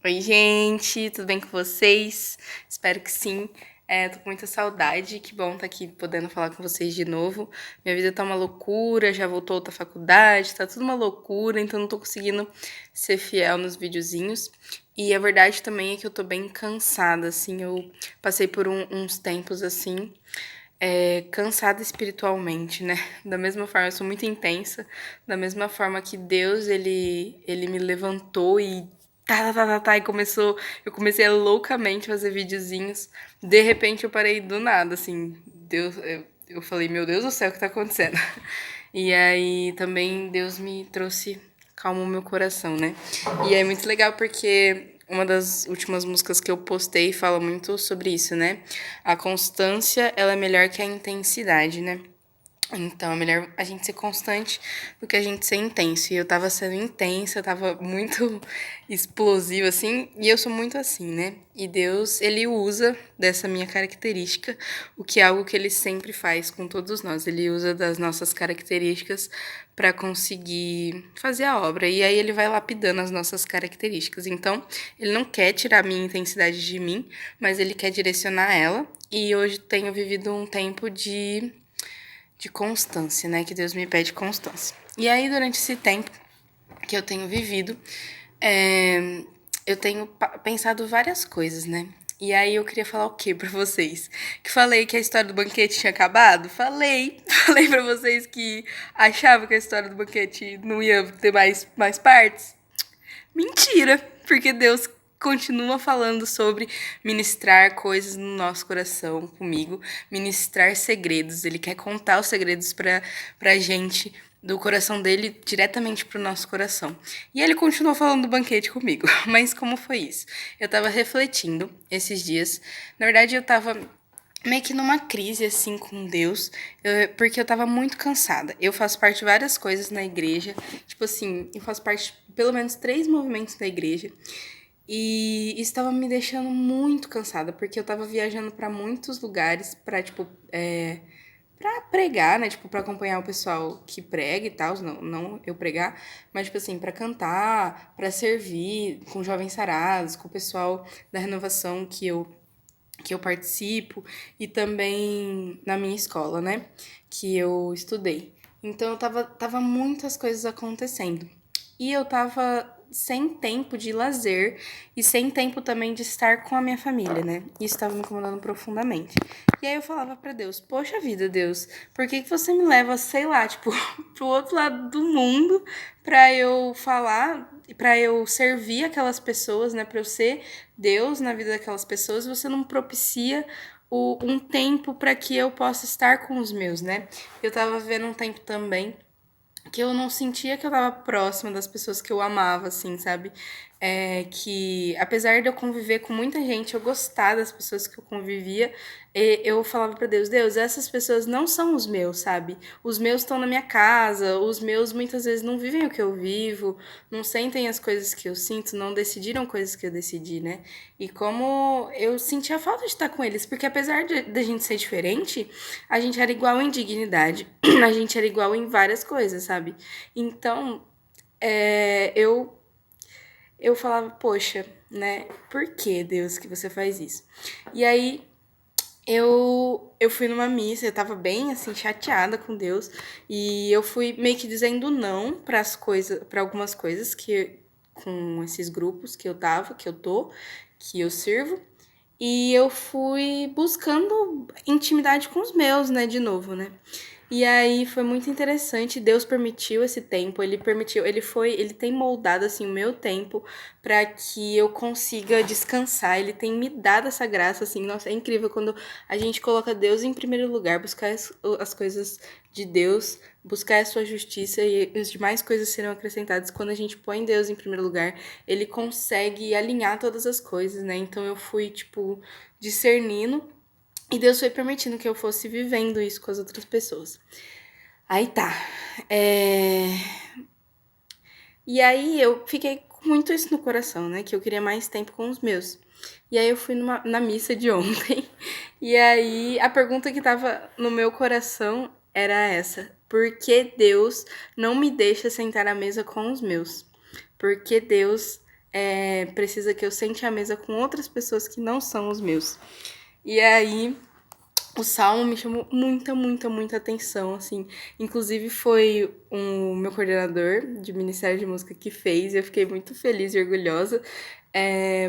Oi, gente, tudo bem com vocês? Espero que sim. Tô com muita saudade, que bom estar aqui podendo falar com vocês de novo. Minha vida tá uma loucura, já voltou outra faculdade, tá tudo uma loucura, então não tô conseguindo ser fiel nos videozinhos. E a verdade também é que eu tô bem cansada, assim, eu passei por uns tempos assim, cansada espiritualmente, né? Da mesma forma, eu sou muito intensa, da mesma forma que Deus, ele me levantou e e começou, eu comecei a loucamente fazer videozinhos. De repente eu parei do nada, assim, Deus, eu falei, meu Deus do céu, o que tá acontecendo? E aí também Deus me trouxe calma o meu coração, né? E é muito legal porque uma das últimas músicas que eu postei fala muito sobre isso, né? A constância, ela é melhor que a intensidade, né? Então, é melhor a gente ser constante do que a gente ser intenso. E eu tava sendo intensa, eu tava muito explosiva, assim, e eu sou muito assim, né? E Deus, ele usa dessa minha característica, o que é algo que ele sempre faz com todos nós. Ele usa das nossas características para conseguir fazer a obra. E aí ele vai lapidando as nossas características. Então, ele não quer tirar a minha intensidade de mim, mas ele quer direcionar ela. E hoje tenho vivido um tempo de constância, né? Que Deus me pede constância. E aí, durante esse tempo que eu tenho vivido, eu tenho pensado várias coisas, né? E aí eu queria falar o quê pra vocês? Que falei que a história do banquete tinha acabado? Falei. Falei pra vocês que achava que a história do banquete não ia ter mais partes? Mentira! Porque Deus continua falando sobre ministrar coisas no nosso coração comigo, ministrar segredos. Ele quer contar os segredos pra gente, do coração dele diretamente pro nosso coração. E ele continuou falando do banquete comigo. Mas como foi isso? Eu tava refletindo esses dias. Na verdade, eu tava meio que numa crise assim com Deus, porque eu tava muito cansada. Eu faço parte de várias coisas na igreja, tipo assim, eu faço parte de pelo menos 3 movimentos da igreja. E isso tava me deixando muito cansada, porque eu tava viajando pra muitos lugares pra, tipo, pra pregar, né? Tipo, pra acompanhar o pessoal que prega e tal, não eu pregar, mas, tipo assim, pra cantar, pra servir com jovens sarados, com o pessoal da renovação que eu participo e também na minha escola, né? Que eu estudei. Então eu tava muitas coisas acontecendo. E eu tava sem tempo de lazer e sem tempo também de estar com a minha família, né? Isso tava me incomodando profundamente. E aí eu falava pra Deus, poxa vida, Deus, por que que você me leva, sei lá, tipo, pro outro lado do mundo pra eu falar, pra eu servir aquelas pessoas, né? Pra eu ser Deus na vida daquelas pessoas, você não propicia um tempo para que eu possa estar com os meus, né? Eu tava vendo um tempo também que eu não sentia que eu tava próxima das pessoas que eu amava, assim, sabe? Que apesar de eu conviver com muita gente, eu gostar das pessoas que eu convivia, eu falava pra Deus, Deus, essas pessoas não são os meus, sabe? Os meus estão na minha casa, os meus muitas vezes não vivem o que eu vivo, não sentem as coisas que eu sinto, não decidiram coisas que eu decidi, né? E como eu sentia falta de estar com eles, porque apesar de gente ser diferente, a gente era igual em dignidade, a gente era igual em várias coisas, sabe? Então, eu falava, poxa, né? Por que, Deus, que você faz isso? E aí eu fui numa missa, eu tava bem assim chateada com Deus e eu fui meio que dizendo não para as coisas, para algumas coisas que com esses grupos que eu tava, que eu tô, que eu sirvo. E eu fui buscando intimidade com os meus, né, de novo, né? E aí foi muito interessante, Deus permitiu esse tempo, ele permitiu, ele tem moldado assim o meu tempo para que eu consiga descansar. Ele tem me dado essa graça assim, nossa, é incrível quando a gente coloca Deus em primeiro lugar, buscar as coisas de Deus, buscar a sua justiça e as demais coisas serão acrescentadas. Quando a gente põe Deus em primeiro lugar, ele consegue alinhar todas as coisas, né? Então eu fui tipo discernindo e Deus foi permitindo que eu fosse vivendo isso com as outras pessoas. Aí tá. É... E aí eu fiquei com muito isso no coração, né? Que eu queria mais tempo com os meus. E aí eu fui na missa de ontem. E aí a pergunta que tava no meu coração era essa: por que Deus não me deixa sentar à mesa com os meus? Por que Deus precisa que eu sente à mesa com outras pessoas que não são os meus. E aí, o salmo me chamou muita, muita, muita atenção, assim. Inclusive, foi o meu coordenador de Ministério de Música que fez, e eu fiquei muito feliz e orgulhosa,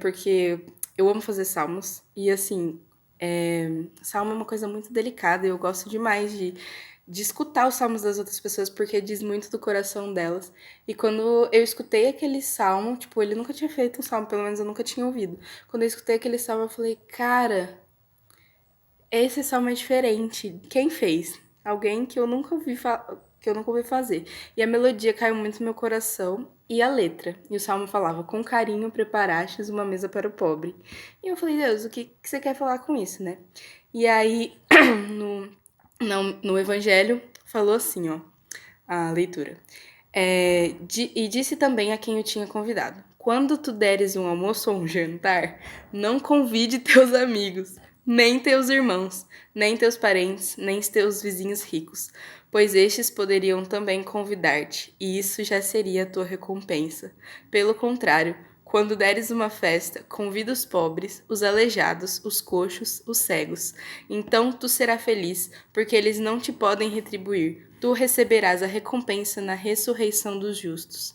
porque eu amo fazer salmos, e assim, salmo é uma coisa muito delicada, e eu gosto demais de escutar os salmos das outras pessoas, porque diz muito do coração delas. E quando eu escutei aquele salmo, tipo, ele nunca tinha feito um salmo, pelo menos eu nunca tinha ouvido. Quando eu escutei aquele salmo, eu falei, cara, esse salmo é diferente. Quem fez? Alguém que eu nunca que eu nunca ouvi fazer. E a melodia caiu muito no meu coração e a letra. E o salmo falava: "Com carinho preparastes uma mesa para o pobre". E eu falei: "Deus, o que você quer falar com isso, né?" E aí no no evangelho falou assim, ó, a leitura. E disse também a quem o tinha convidado: "Quando tu deres um almoço ou um jantar, não convide teus amigos, nem teus irmãos, nem teus parentes, nem teus vizinhos ricos, pois estes poderiam também convidar-te, e isso já seria a tua recompensa. Pelo contrário, quando deres uma festa, convida os pobres, os aleijados, os coxos, os cegos. Então tu serás feliz, porque eles não te podem retribuir. Tu receberás a recompensa na ressurreição dos justos."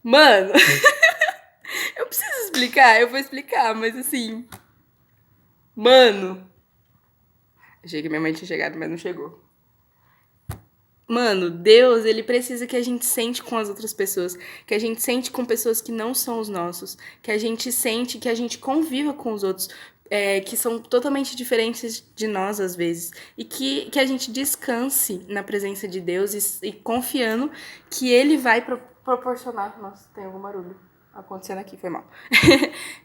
Mano, eu preciso explicar, eu vou explicar, mas assim. Mano. Achei que minha mãe tinha chegado, mas não chegou. Mano, Deus, ele precisa que a gente sente com as outras pessoas, que a gente sente com pessoas que não são os nossos, que a gente sente, que a gente conviva com os outros, que são totalmente diferentes de nós às vezes, e que a gente descanse na presença de Deus e confiando que ele vai proporcionar. Nossa, tem algum barulho acontecendo aqui, foi mal.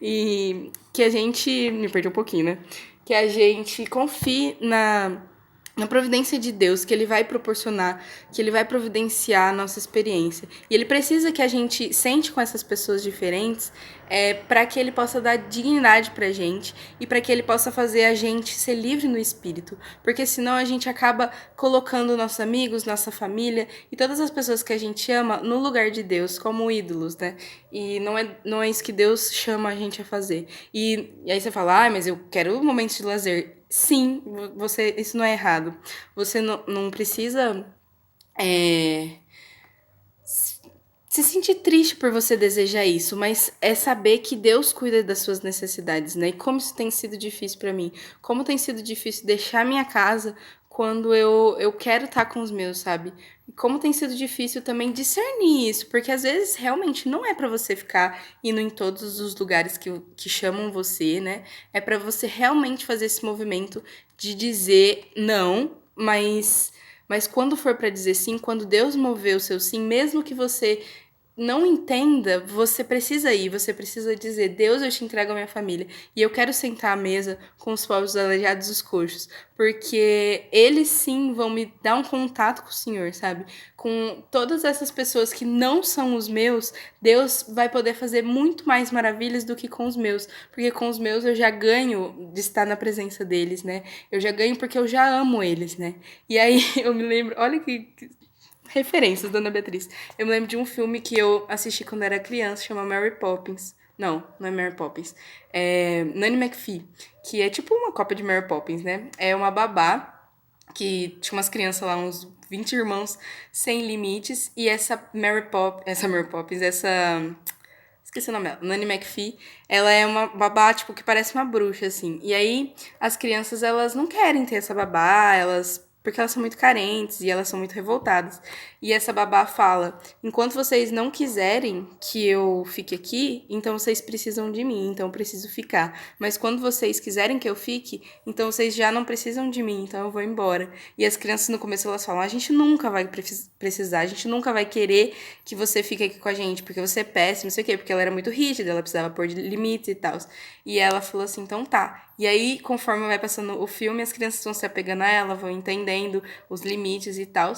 E que a gente. Me perdi um pouquinho, né? Que a gente confie na providência de Deus, que ele vai proporcionar, que ele vai providenciar a nossa experiência. E ele precisa que a gente sente com essas pessoas diferentes para que ele possa dar dignidade pra gente e para que ele possa fazer a gente ser livre no espírito. Porque senão a gente acaba colocando nossos amigos, nossa família e todas as pessoas que a gente ama no lugar de Deus, como ídolos, né? E não é isso que Deus chama a gente a fazer. E aí você fala, mas eu quero momentos de lazer. Sim, isso não é errado. Você não precisa se sentir triste por você desejar isso, mas é saber que Deus cuida das suas necessidades, né? E como isso tem sido difícil pra mim. Como tem sido difícil deixar minha casa quando eu quero estar com os meus, sabe? E como tem sido difícil também discernir isso, porque às vezes realmente não é pra você ficar indo em todos os lugares que chamam você, né? É pra você realmente fazer esse movimento de dizer não, mas quando for pra dizer sim, quando Deus mover o seu sim, mesmo que você não entenda, você precisa ir, você precisa dizer: Deus, eu te entrego a minha família e eu quero sentar à mesa com os povos aleijados e os coxos, porque eles sim vão me dar um contato com o Senhor, sabe? Com todas essas pessoas que não são os meus, Deus vai poder fazer muito mais maravilhas do que com os meus, porque com os meus eu já ganho de estar na presença deles, né? Eu já ganho porque eu já amo eles, né? E aí eu me lembro, olha que referências, Dona Beatriz. Eu me lembro de um filme que eu assisti quando era criança, chama Mary Poppins. Não, não é Mary Poppins. É Nanny McPhee, que é tipo uma cópia de Mary Poppins, né? É uma babá que tinha umas crianças lá, uns 20 irmãos sem limites, e Mary Poppins, esqueci o nome dela, Nanny McPhee, ela é uma babá, tipo, que parece uma bruxa, assim. E aí, as crianças, elas não querem ter essa babá, porque elas são muito carentes e elas são muito revoltadas. E essa babá fala: enquanto vocês não quiserem que eu fique aqui, então vocês precisam de mim, então eu preciso ficar. Mas quando vocês quiserem que eu fique, então vocês já não precisam de mim, então eu vou embora. E as crianças no começo elas falam: a gente nunca vai precisar, a gente nunca vai querer que você fique aqui com a gente, porque você é péssimo, não sei o quê, porque ela era muito rígida, ela precisava pôr de limites e tal. E ela falou assim: então tá. E aí, conforme vai passando o filme, as crianças vão se apegando a ela, vão entendendo os limites e tal.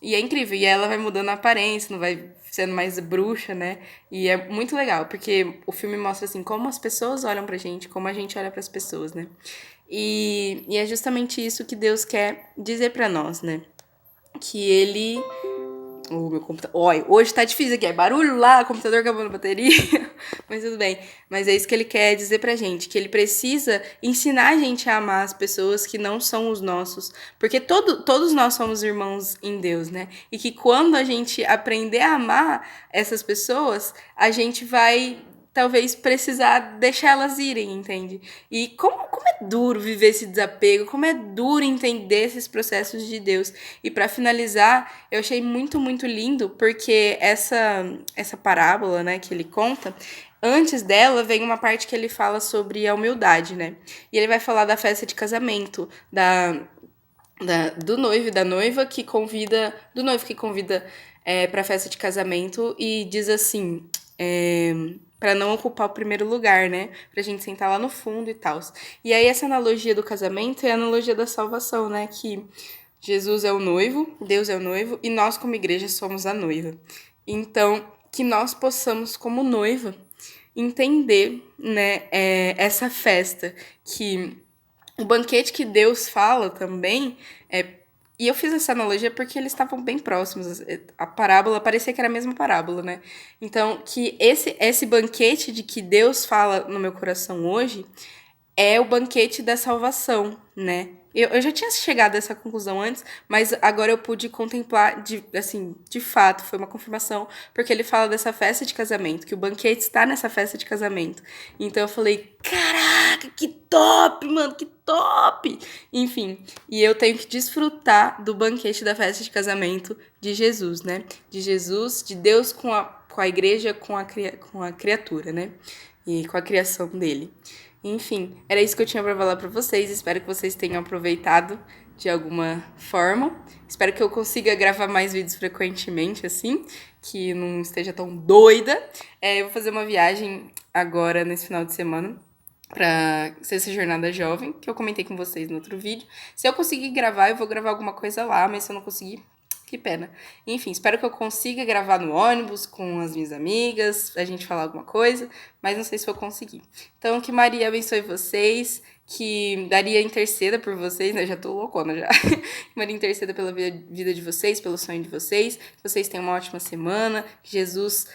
E é incrível. E ela vai mudando a aparência, não vai sendo mais bruxa, né? E é muito legal, porque o filme mostra, assim, como as pessoas olham pra gente, como a gente olha pras pessoas, né? E é justamente isso que Deus quer dizer pra nós, né? Que ele O meu computador. Olha, hoje tá difícil aqui. É barulho lá, computador acabando a bateria. Mas tudo bem. Mas é isso que ele quer dizer pra gente. Que ele precisa ensinar a gente a amar as pessoas que não são os nossos. Porque todos nós somos irmãos em Deus, né? E que quando a gente aprender a amar essas pessoas, a gente vai talvez precisar deixar elas irem, entende? E como é duro viver esse desapego, como é duro entender esses processos de Deus. E para finalizar, eu achei muito, muito lindo, porque essa parábola, né, que ele conta, antes dela vem uma parte que ele fala sobre a humildade, né? E ele vai falar da festa de casamento, do noivo e da noiva que convida, do noivo que convida para a festa de casamento e diz assim, para não ocupar o primeiro lugar, né? Pra gente sentar lá no fundo e tal. E aí essa analogia do casamento é a analogia da salvação, né? Que Jesus é o noivo, Deus é o noivo e nós como igreja somos a noiva. Então, que nós possamos como noiva entender, né, essa festa, que o banquete que Deus fala também e eu fiz essa analogia porque eles estavam bem próximos. A parábola parecia que era a mesma parábola, né? Então, que esse banquete de que Deus fala no meu coração hoje é o banquete da salvação, né? Eu já tinha chegado a essa conclusão antes, mas agora eu pude contemplar, de fato, foi uma confirmação, porque ele fala dessa festa de casamento, que o banquete está nessa festa de casamento. Então eu falei, caraca, que top, mano, que top! Enfim, e eu tenho que desfrutar do banquete da festa de casamento de Jesus, né? De Jesus, de Deus com a igreja, com a criatura, né? E com a criação dele. Enfim, era isso que eu tinha para falar para vocês. Espero que vocês tenham aproveitado de alguma forma. Espero que eu consiga gravar mais vídeos frequentemente, assim, que não esteja tão doida. Eu vou fazer uma viagem agora, nesse final de semana, pra Sexta Jornada Jovem, que eu comentei com vocês no outro vídeo. Se eu conseguir gravar, eu vou gravar alguma coisa lá, mas se eu não conseguir, que pena. Enfim, espero que eu consiga gravar no ônibus com as minhas amigas, a gente falar alguma coisa, mas não sei se vou conseguir. Então, que Maria abençoe vocês, que Maria interceda por vocês, né? Já tô loucona já. Que Maria interceda pela vida de vocês, pelo sonho de vocês, que vocês tenham uma ótima semana, que Jesus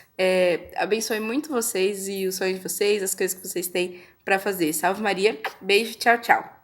abençoe muito vocês e o sonho de vocês, as coisas que vocês têm para fazer. Salve Maria, beijo, tchau, tchau.